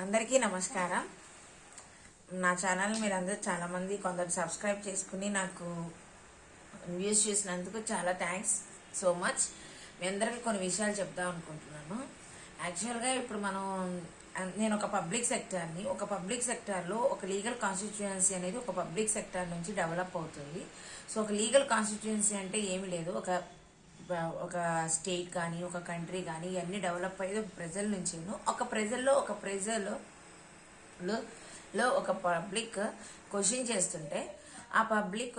అందరికీ నమస్కారం. నా ఛానల్ మీరందరూ చాలామంది కొందరు సబ్స్క్రైబ్ చేసుకుని నాకు వ్యూస్ చేసినందుకు చాలా థ్యాంక్స్ సో మచ్. మీ అందరికీ కొన్ని విషయాలు చెప్దాం అనుకుంటున్నాను. యాక్చువల్గా ఇప్పుడు నేను ఒక పబ్లిక్ సెక్టార్లో ఒక లీగల్ కాన్స్టిట్యుయెన్సీ అనేది ఒక పబ్లిక్ సెక్టార్ నుంచి డెవలప్ అవుతుంది. సో ఒక లీగల్ కాన్స్టిట్యుయెన్సీ అంటే ఏమి లేదు, ఒక స్టేట్ కానీ ఒక కంట్రీ కానీ ఇవన్నీ డెవలప్ అయ్యేది ఒక ప్రజల నుంచేను. ఒక పబ్లిక్ క్వశ్చన్ చేస్తుంటే ఆ పబ్లిక్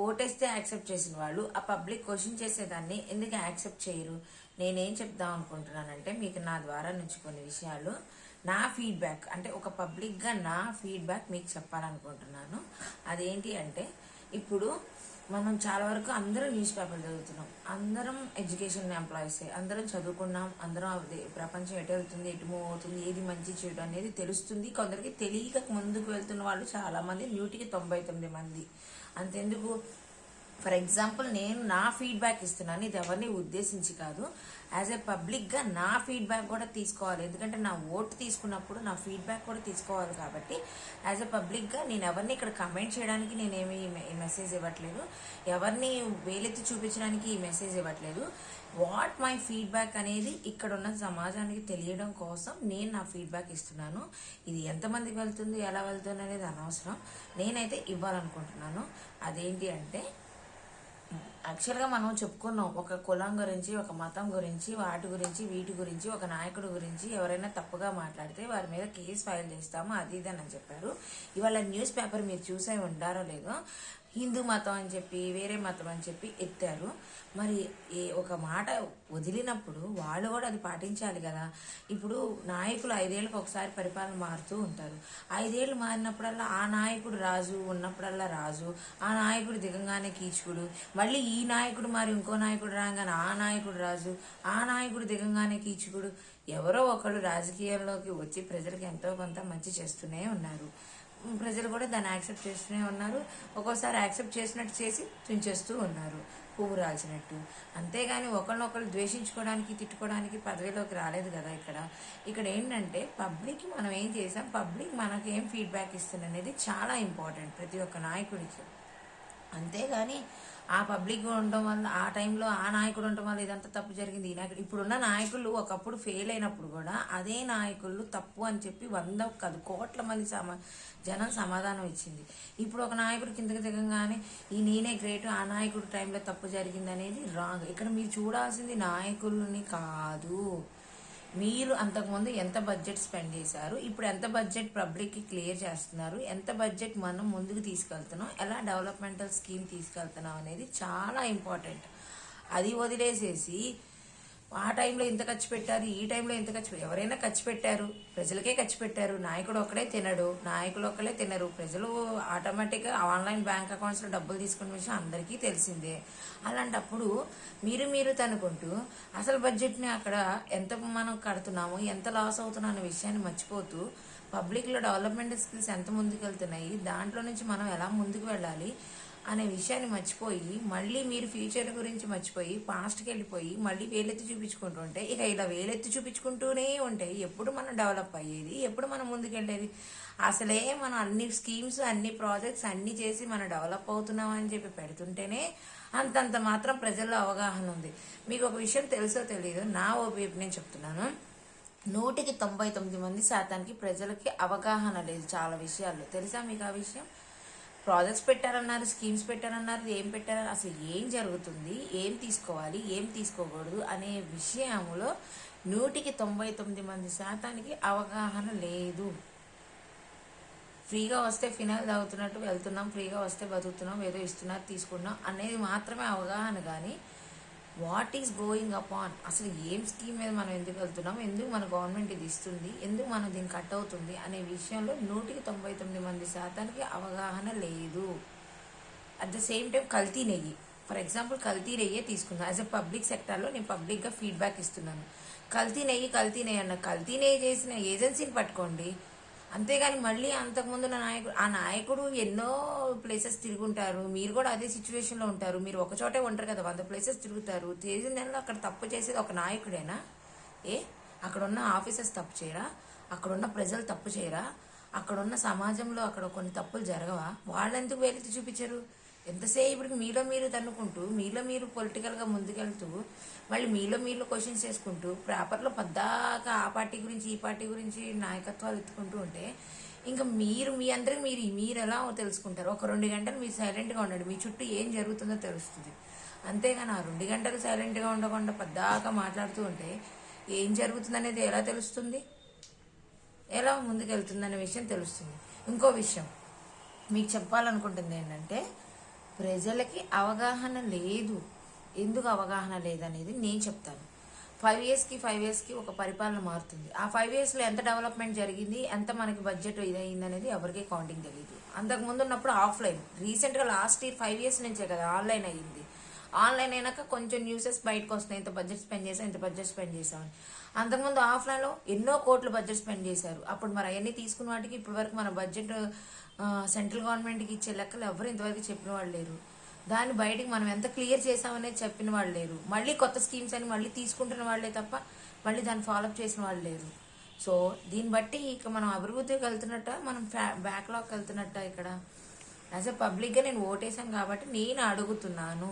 ఓటేస్తే యాక్సెప్ట్ చేసిన వాళ్ళు ఆ పబ్లిక్ క్వశ్చన్ చేసేదాన్ని ఎందుకు యాక్సెప్ట్ చేయరు? నేనేం చెప్దాం అనుకుంటున్నానంటే మీకు నా ద్వారా నుంచి కొన్ని విషయాలు, నా ఫీడ్బ్యాక్ అంటే ఒక పబ్లిక్గా నా ఫీడ్బ్యాక్ మీకు చెప్పాలనుకుంటున్నాను. అదేంటి అంటే, ఇప్పుడు మనం చాలా వరకు అందరం న్యూస్ పేపర్ చదువుతున్నాం, అందరం ఎడ్యుకేషన్ ఎంప్లాయీస్, అందరం చదువుకున్నాం, అందరం ప్రపంచం ఎటు వెళ్తుంది, ఎటు మూవ్ అవుతుంది, ఏది మంచి చెడు అనేది తెలుస్తుంది. కొందరికి తెలియక ముందుకు వెళ్తున్న వాళ్ళు చాలా మంది, 99 మంది. అంతెందుకు, ఫర్ ఎగ్జాంపుల్ నేను నా ఫీడ్బ్యాక్ ఇస్తున్నాను, ఇది ఎవరిని ఉద్దేశించి కాదు. యాజ్ ఏ పబ్లిక్గా నా ఫీడ్బ్యాక్ కూడా తీసుకోవాలి, ఎందుకంటే నా ఓటు తీసుకున్నప్పుడు నా ఫీడ్బ్యాక్ కూడా తీసుకోవాలి. కాబట్టి యాజ్ ఏ పబ్లిక్గా నేను ఎవరిని ఇక్కడ కమెంట్ చేయడానికి నేనేమి మెసేజ్ ఇవ్వట్లేదు, ఎవరిని వేలెత్తి చూపించడానికి ఈ మెసేజ్ ఇవ్వట్లేదు. వాట్ మై ఫీడ్బ్యాక్ అనేది ఇక్కడ ఉన్న సమాజానికి తెలియడం కోసం నేను నా ఫీడ్బ్యాక్ ఇస్తున్నాను. ఇది ఎంతమందికి వెళ్తుంది, ఎలా వెళ్తుంది అనేది అనవసరం, నేనైతే ఇవ్వాలనుకుంటున్నాను. అదేంటి అంటే, యాక్చువల్గా మనం చెప్పుకున్నాం ఒక కులం గురించి, ఒక మతం గురించి, వీటి గురించి, ఒక నాయకుడి గురించి ఎవరైనా తప్పుగా మాట్లాడితే వారి మీద కేసు ఫైల్ చేస్తాము, అది ఇది అని చెప్పారు. ఇవాళ న్యూస్ పేపర్ మీరు చూసే ఉంటారో లేదో, హిందూ మతం అని చెప్పి వేరే మతం అని చెప్పి ఎత్తారు. మరి ఒక మాట వదిలినప్పుడు వాళ్ళు కూడా అది పాటించాలి కదా. ఇప్పుడు నాయకులు 5 ఏళ్ళకి ఒకసారి పరిపాలన మారుతూ ఉంటారు. 5 ఏళ్ళు మారినప్పుడల్లా ఆ నాయకుడు రాజు ఉన్నప్పుడల్లా రాజు, ఆ నాయకుడు దిగంగానే కీచుకుడు, మళ్ళీ ఈ నాయకుడు మరి ఇంకో నాయకుడు రాగానే ఆ నాయకుడు రాజు, ఆ నాయకుడు దిగంగానే కీచుకుడు. ఎవరో ఒకళ్ళు రాజకీయాల్లోకి వచ్చి ప్రజలకు ఎంతో కొంత మంచి చేస్తూనే ఉన్నారు. ప్రజలు కూడా దాన్ని యాక్సెప్ట్ చేస్తూనే ఉన్నారు. ఒక్కోసారి యాక్సెప్ట్ చేసినట్టు చేసి తుంచేస్తూ ఉన్నారు, పువ్వు రాల్చినట్టు. అంతేగాని ఒకళ్ళనొకళ్ళు ద్వేషించుకోవడానికి, తిట్టుకోవడానికి పదవిలోకి రాలేదు కదా. ఇక్కడ ఏంటంటే పబ్లిక్ మనం ఏం చేసాం, పబ్లిక్ మనకి ఏం ఫీడ్బ్యాక్ ఇస్తుంది అనేది చాలా ఇంపార్టెంట్ ప్రతి ఒక్క నాయకుడికి. అంతేగాని ఆ పబ్లిక్ ఉండడం వల్ల, ఆ టైంలో ఆ నాయకుడు ఉండడం వల్ల ఇదంతా తప్పు జరిగింది, ఈ నాయకుడు. ఇప్పుడున్న నాయకులు ఒకప్పుడు ఫెయిల్ అయినప్పుడు కూడా అదే నాయకులు తప్పు అని చెప్పి 100 కోట్ల మంది జనం సమాధానం ఇచ్చింది. ఇప్పుడు ఒక నాయకుడు కిందకి దిగంగానే నేనే గ్రేట్, ఆ నాయకుడు టైంలో తప్పు జరిగింది అనేది రాంగ్. ఇక్కడ మీరు చూడాల్సింది నాయకుల్ని కాదు, మీరు అంతకుముందు ఎంత బడ్జెట్ స్పెండ్ చేశారు, ఇప్పుడు ఎంత బడ్జెట్ పబ్లిక్కి క్లియర్ చేస్తున్నారు, ఎంత బడ్జెట్ మనం ముందుకు తీసుకెళ్తున్నాం, ఎలా డెవలప్మెంటల్ స్కీమ్ తీసుకెళ్తున్నాం అనేది చాలా ఇంపార్టెంట్. అది వదిలేసేసి ఆ టైంలో ఇంత ఖర్చు పెట్టారు, ఈ టైంలో ఇంత ఖర్చు పెట్టారు. ఎవరైనా ఖర్చు పెట్టారు, ప్రజలకే ఖర్చు పెట్టారు. నాయకుడు ఒక్కలే తినరు. ప్రజలు ఆటోమేటిక్గా ఆన్లైన్ బ్యాంక్ అకౌంట్స్లో డబ్బులు తీసుకునే విషయం అందరికీ తెలిసిందే. అలాంటప్పుడు మీరు తనుకుంటూ అసలు బడ్జెట్ని అక్కడ ఎంత మనం కడుతున్నాము, ఎంత లాస్ అవుతున్నాం అనే విషయాన్ని మర్చిపోతూ, పబ్లిక్లో డెవలప్మెంట్ స్కిల్స్ ఎంత ముందుకు వెళ్తున్నాయి, దాంట్లో నుంచి మనం ఎలా ముందుకు వెళ్ళాలి అనే విషయాన్ని మర్చిపోయి, మళ్ళీ మీరు ఫ్యూచర్ గురించి మర్చిపోయి పాస్ట్కి వెళ్ళిపోయి మళ్ళీ వేలెత్తి చూపించుకుంటుంటే, ఇలా వేలెత్తి చూపించుకుంటూనే ఉంటే ఎప్పుడు మనం డెవలప్ అయ్యేది, ఎప్పుడు మనం ముందుకెళ్ళేది? అసలే మనం అన్ని స్కీమ్స్, అన్ని ప్రాజెక్ట్స్ అన్ని చేసి మనం డెవలప్ అవుతున్నాం అని చెప్పి పెడుతుంటేనే అంతంత మాత్రం ప్రజల్లో అవగాహన ఉంది. మీకు ఒక విషయం తెలుసో తెలియదు, నా ఓపీఎఫ్ నేను చెప్తున్నాను, 99% ప్రజలకి అవగాహన లేదు చాలా విషయాల్లో. తెలుసా మీకు ఆ విషయం? ప్రాజెక్ట్స్ పెట్టారన్నారు, స్కీమ్స్ పెట్టారన్నారు, ఏం పెట్టారు, అసలు ఏం జరుగుతుంది, ఏం తీసుకోవాలి, ఏం తీసుకోకూడదు అనే విషయంలో 99% అవగాహన లేదు. ఫ్రీగా వస్తే ఫినాయిల్ తాగుతున్నట్టు వెళ్తున్నాం, ఫ్రీగా వస్తే బతుకుతున్నాం, ఏదో ఇస్తున్నారు తీసుకున్నాం అనేది మాత్రమే అవగాహన. కానీ వాట్ ఈస్ గోయింగ్ అపాన్, అసలు ఏం స్కీమ్ మీద మనం ఎందుకు వెళ్తున్నాం, ఎందుకు మన గవర్నమెంట్ ఇది ఇస్తుంది, ఎందుకు మనం దీన్ని కట్ అవుతుంది అనే విషయంలో 99% అవగాహన లేదు. అట్ ద సేమ్ టైం కల్తీ నెయ్యి, ఫర్ ఎగ్జాంపుల్ కల్తీ నెయ్యే తీసుకుందాం. యాజ్ ఎ పబ్లిక్ సెక్టార్లో నేను పబ్లిక్గా ఫీడ్బ్యాక్ ఇస్తున్నాను. కల్తీ నెయ్యి అన్న కల్తీ నెయ్యి చేసిన ఏజెన్సీని పట్టుకోండి. అంతేగాని మళ్ళీ అంతకుముందు ఆ నాయకుడు ఎన్నో ప్లేసెస్ తిరుగుంటారు, మీరు కూడా అదే సిచ్యువేషన్లో ఉంటారు. మీరు ఒక చోటే ఉంటారు కదా, 100 ప్లేసెస్ తిరుగుతారు. తెలిసిన దానిలో అక్కడ తప్పు చేసేది ఒక నాయకుడేనా? అక్కడ ఉన్న ఆఫీసర్స్ తప్పు చేయరా? అక్కడున్న ప్రజలు తప్పు చేయరా? అక్కడున్న సమాజంలో అక్కడ కొన్ని తప్పులు జరగవా? వాళ్ళు ఎందుకు వేలెత్తి చూపించరు? ఎంతసేపటికి మీలో మీరు తన్నుకుంటూ, మీలో మీరు పొలిటికల్గా ముందుకెళ్తూ, మళ్ళీ మీలో మీరు క్వశ్చన్స్ చేసుకుంటూ, పేపర్లో పద్దాక ఆ పార్టీ గురించి ఈ పార్టీ గురించి నాయకత్వాలు ఎత్తుకుంటూ ఉంటే ఇంకా మీ అందరికి మీరు ఎలా తెలుసుకుంటారు? ఒక 2 గంటలు మీరు సైలెంట్గా ఉండండి, మీ చుట్టూ ఏం జరుగుతుందో తెలుస్తుంది. అంతేగాని ఆ 2 గంటలు సైలెంట్గా ఉండకుండా పద్దాక మాట్లాడుతూ ఉంటే ఏం జరుగుతుందనేది ఎలా తెలుస్తుంది? ఎలా ముందుకెళ్తుందనే విషయం తెలుస్తుంది. ఇంకో విషయం మీకు చెప్పాలనుకుంటుంది ఏంటంటే, ప్రజలకి అవగాహన లేదు. ఎందుకు అవగాహన లేదనేది నేను చెప్తాను. 5 ఇయర్స్కి ఒక పరిపాలన మారుతుంది. ఆ 5 ఇయర్స్లో ఎంత డెవలప్మెంట్ జరిగింది, ఎంత మనకి బడ్జెట్ ఇదయింది అనేది ఎవరికి కౌంటింగ్ తెలియదు. అంతకుముందు ఉన్నప్పుడు ఆఫ్లైన్, రీసెంట్గా లాస్ట్ ఇయర్ 5 ఇయర్స్ నుంచే కదా ఆన్లైన్ అయ్యింది. ఆన్లైన్ అయినాక కొంచెం న్యూసెస్ బయటకు వస్తున్నాయి, ఇంత బడ్జెట్ స్పెండ్ చేసాం, ఇంత బడ్జెట్ స్పెండ్ చేసామని. అంతకుముందు ఆఫ్లైన్లో ఎన్నో కోట్లు బడ్జెట్ స్పెండ్ చేశారు. అప్పుడు మరి అవన్నీ తీసుకున్న వాటికి ఇప్పటి వరకు మన బడ్జెట్ సెంట్రల్ గవర్నమెంట్కి ఇచ్చే లెక్కలు ఎవరు ఇంతవరకు చెప్పిన వాళ్ళు లేరు. దాన్ని బయటికి మనం ఎంత క్లియర్ చేసామనేది చెప్పిన వాళ్ళు లేరు. మళ్ళీ కొత్త స్కీమ్స్ అని మళ్ళీ తీసుకుంటున్న వాళ్ళే తప్ప మళ్ళీ దాన్ని ఫాలోఅప్ చేసిన వాళ్ళు లేరు. సో దీన్ని బట్టి ఇక మనం అభివృద్ధికి వెళ్తున్నట్ట, మనం బ్యాక్లాగ్కి వెళ్తున్నట్ట? ఇక్కడ యాజ్ ఎ పబ్లిక్గా నేను ఓటేసాను కాబట్టి నేను అడుగుతున్నాను.